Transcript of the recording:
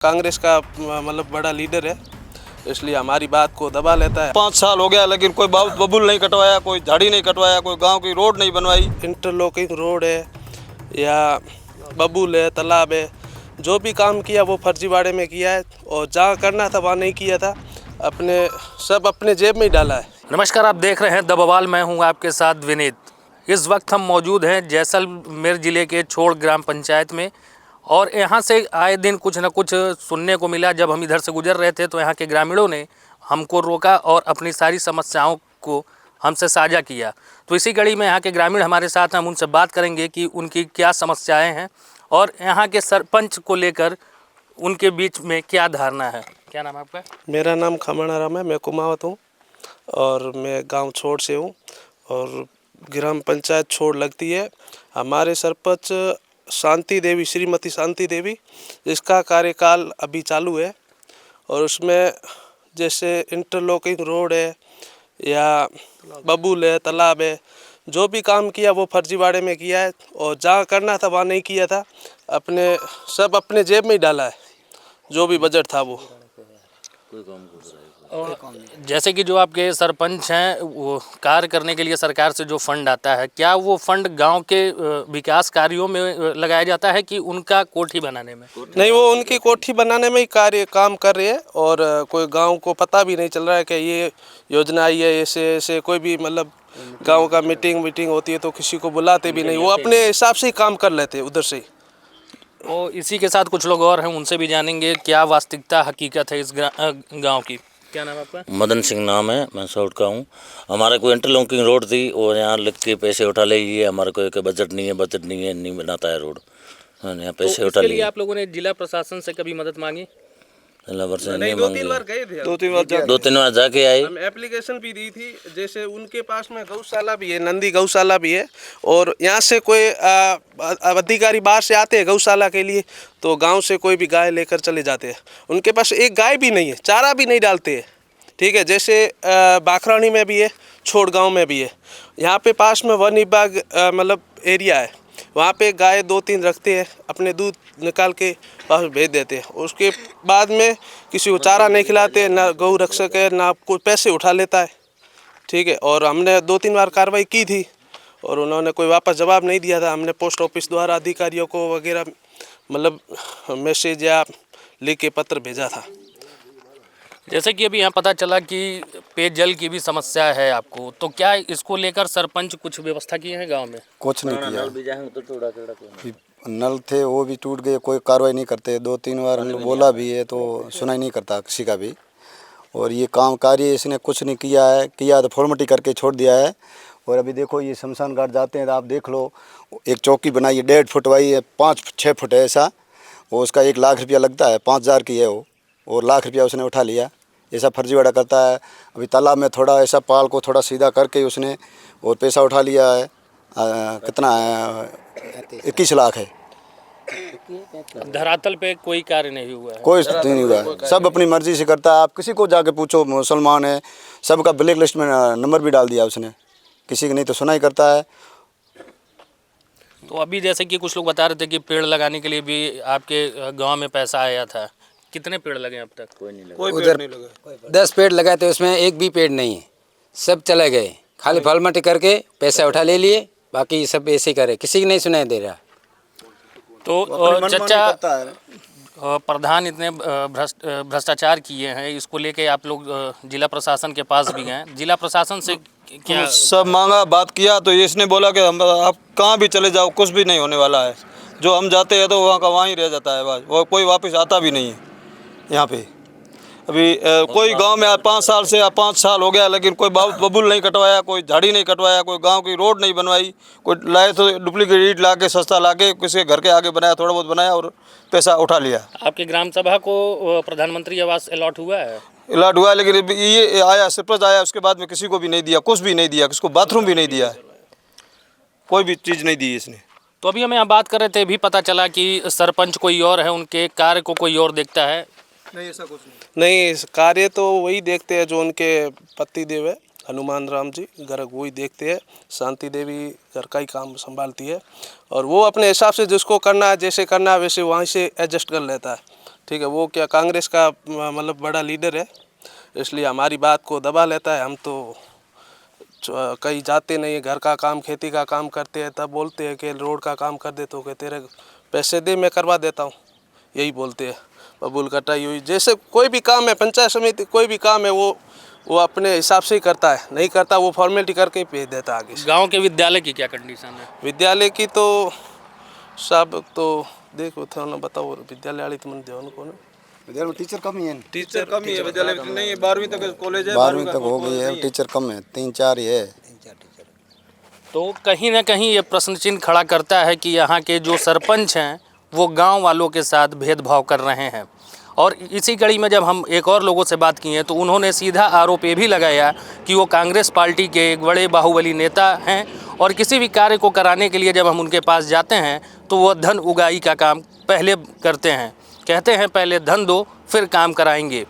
कांग्रेस का मतलब बड़ा लीडर है, इसलिए हमारी बात को दबा लेता है। 5 साल हो गया लेकिन कोई बबूल नहीं कटवाया, कोई झाड़ी नहीं कटवाया, कोई गांव की रोड नहीं बनवाई। इंटरलॉकिंग रोड है या बबूल है, तालाब है, जो भी काम किया वो फर्जीवाड़े में किया है और जहाँ करना था वहाँ नहीं किया था, अपने जेब में ही डाला है। नमस्कार, आप देख रहे हैं द बवाल। मैं हूं आपके साथ विनीत। इस वक्त हम मौजूद हैं जैसलमेर ज़िले के छोड़ ग्राम पंचायत में और यहाँ से आए दिन कुछ न कुछ सुनने को मिला। जब हम इधर से गुजर रहे थे तो यहाँ के ग्रामीणों ने हमको रोका और अपनी सारी समस्याओं को हमसे साझा किया। तो इसी कड़ी में यहाँ के ग्रामीण हमारे साथ हैं, हम उनसे बात करेंगे कि उनकी क्या समस्याएँ हैं और यहाँ के सरपंच को लेकर उनके बीच में क्या धारणा है। क्या नाम है आपका? मेरा नाम खमण राम है, मैं कुमावत हूँ और मैं गांव छोड़ से हूँ और ग्राम पंचायत छोड़ लगती है। हमारे सरपंच शांति देवी, श्रीमती शांति देवी, जिसका कार्यकाल अभी चालू है और उसमें जैसे इंटरलॉकिंग रोड है या बबूल है, तालाब है, जो भी काम किया वो फर्जीवाड़े में किया है और जहाँ करना था वहाँ नहीं किया था, अपने जेब में ही डाला है, जो भी बजट था वो। और जैसे कि जो आपके सरपंच हैं, वो कार्य करने के लिए सरकार से जो फंड आता है, क्या वो फंड गांव के विकास कार्यों में लगाया जाता है कि उनका कोठी बनाने में? नहीं, वो उनकी कोठी बनाने में ही काम कर रहे हैं और कोई गांव को पता भी नहीं चल रहा है कि ये योजना आई है। ऐसे ऐसे कोई भी मतलब गांव का मीटिंग होती है तो किसी को बुलाते भी नहीं, वो अपने हिसाब से ही काम कर लेते हैं उधर से ही। और इसी के साथ कुछ लोग और हैं, उनसे भी जानेंगे क्या वास्तविकता हकीकत है इस गाँव की। क्या नाम है आपका? मदन सिंह नाम है, मैं सौट का हूँ। हमारे को इंटरलॉकिंग रोड थी और यहाँ लिख के पैसे उठा ले, ये हमारे को एक बजट नहीं है, नहीं बनाता है रोड। हाँ, यहाँ पैसे उठा लिए। आप लोगों ने जिला प्रशासन से कभी मदद मांगी? नहीं, 2-3 बार गए थे, 2-3 बार जाके आए। हम एप्लीकेशन भी दी थी। जैसे उनके पास में गौशाला भी है, नंदी गौशाला भी है और यहाँ से कोई अधिकारी बाहर से आते हैं गौशाला के लिए तो गांव से कोई भी गाय लेकर चले जाते हैं। उनके पास एक गाय भी नहीं है, चारा भी नहीं डालते हैं। ठीक है, जैसे बाखरानी में भी है, छोड़ गाँव में भी है। यहाँ पे पास में वन विभाग मतलब एरिया है, वहाँ पे गाय 2-3 रखते हैं, अपने दूध निकाल के वापस भेज देते हैं। उसके बाद में किसी को चारा नहीं खिलाते, ना गौ रक्षक है, ना कोई पैसे उठा लेता है। ठीक है, और हमने 2-3 बार कार्रवाई की थी और उन्होंने कोई वापस जवाब नहीं दिया था। हमने पोस्ट ऑफिस द्वारा अधिकारियों को वगैरह मतलब मैसेज या लिख के पत्र भेजा था। जैसे कि अभी यहाँ पता चला कि पेयजल की भी समस्या है आपको, तो क्या इसको लेकर सरपंच कुछ व्यवस्था किए हैं गांव में? कुछ नहीं किया। नल थे वो भी टूट गए, कोई कार्रवाई नहीं करते। 2-3 बार हम लोग बोला भी है तो सुनाई नहीं करता किसी का भी। और ये काम कार्य इसने कुछ नहीं किया तो फॉर्मेलिटी करके छोड़ दिया है। और अभी देखो ये शमशान घाट जाते हैं तो आप देख लो, एक चौकी बनाई है 1.5 फुट वाई है, 5-6 फुट है ऐसा, वो उसका 1 लाख रुपया लगता है, 5,000 की है वो, और लाख रुपया उसने उठा लिया। ऐसा फर्जीवाड़ा करता है। अभी तालाब में थोड़ा ऐसा पाल को थोड़ा सीधा करके उसने और पैसा उठा लिया है। कितना है? 21 लाख है। धरातल पे कोई कार्य नहीं हुआ है? कोई नहीं हुआ है, सब अपनी मर्जी से करता है। आप किसी को जाके पूछो, मुसलमान है, सबका ब्लैक लिस्ट में नंबर भी डाल दिया उसने, किसी की नहीं तो सुनाई करता है। तो अभी जैसे कि कुछ लोग बता रहे थे कि पेड़ लगाने के लिए भी आपके गांव में पैसा आया था, कितने पेड़ लगे अब तक? कोई नहीं लगा। 10 पेड़ लगाए थे, उसमें एक भी पेड़ नहीं है, सब चले गए। खाली फॉर्मेलिटी करके पैसा उठा ले लिए, बाकी सब ऐसे ही करे, किसी की नहीं सुनाई दे रहा। तो चचा, प्रधान इतने भ्रष्टाचार किए हैं, इसको लेके आप लोग जिला प्रशासन के पास भी गए। जिला प्रशासन से क्या सब मांगा, बात किया तो इसने बोला कि आप कहाँ भी चले जाओ, कुछ भी नहीं होने वाला है। जो हम जाते हैं तो वहाँ का वहाँ ही रह जाता है, बस वो कोई वापस आता भी नहीं है यहाँ पे। अभी कोई गांव में 5 साल हो गया लेकिन कोई बबूल नहीं कटवाया, कोई झाड़ी नहीं कटवाया, कोई गांव की रोड नहीं बनवाई। कोई लाए तो डुप्लीकेट ईंट ला के सस्ता ला के किसी घर के आगे बनाया, थोड़ा बहुत बनाया और पैसा उठा लिया। आपके ग्राम सभा को प्रधानमंत्री आवास अलॉट हुआ है? अलॉट हुआ है, लेकिन ये आया, सरपंच आया, उसके बाद में किसी को भी नहीं दिया, कुछ भी नहीं दिया, किसको बाथरूम भी नहीं दिया, कोई भी चीज़ नहीं दी इसने। तो अभी हम यहाँ बात कर रहे थे, भी पता चला कि सरपंच कोई और है, उनके कार्य को कोई और देखता है। नहीं, ऐसा कुछ नहीं। कार्य तो वही देखते हैं जो उनके पति देव है, हनुमान राम जी गर्ग, वही देखते हैं। शांति देवी घर का ही काम संभालती है और वो अपने हिसाब से जिसको करना है, जैसे करना है वैसे वहीं से एडजस्ट कर लेता है। ठीक है, वो क्या कांग्रेस का मतलब बड़ा लीडर है, इसलिए हमारी बात को दबा लेता है। हम तो कहीं जाते नहीं है, घर का काम खेती का काम करते हैं, तब बोलते हैं कि रोड का काम कर दे, तो कहते तेरे पैसे दे मैं करवा देता हूँ, यही बोलते हैं। बबूल कटाई हुई, जैसे कोई भी काम है, पंचायत समिति कोई भी काम है वो अपने हिसाब से ही करता है, नहीं करता वो फॉर्मेलिटी करके ही भेज देता है आगे। गांव के विद्यालय की क्या कंडीशन है? विद्यालय की तो सब तो देखो था ना, बताओ विद्यालय वाली तो मन दे उनको ना, विद्यालय में टीचर कम ही है, टीचर कम ही है, विद्यालय में नहीं है, 12वीं तक कॉलेज है, 12वीं तक हो गई है, टीचर कम है, 3-4 ही है। तो कहीं ना कहीं ये प्रश्न चिन्ह खड़ा करता है कि यहाँ के जो सरपंच हैं वो गांव वालों के साथ भेदभाव कर रहे हैं। और इसी कड़ी में जब हम एक और लोगों से बात की है तो उन्होंने सीधा आरोप ये भी लगाया कि वो कांग्रेस पार्टी के एक बड़े बाहुबली नेता हैं और किसी भी कार्य को कराने के लिए जब हम उनके पास जाते हैं तो वो धन उगाही का काम पहले करते हैं, कहते हैं पहले धन दो फिर काम कराएंगे।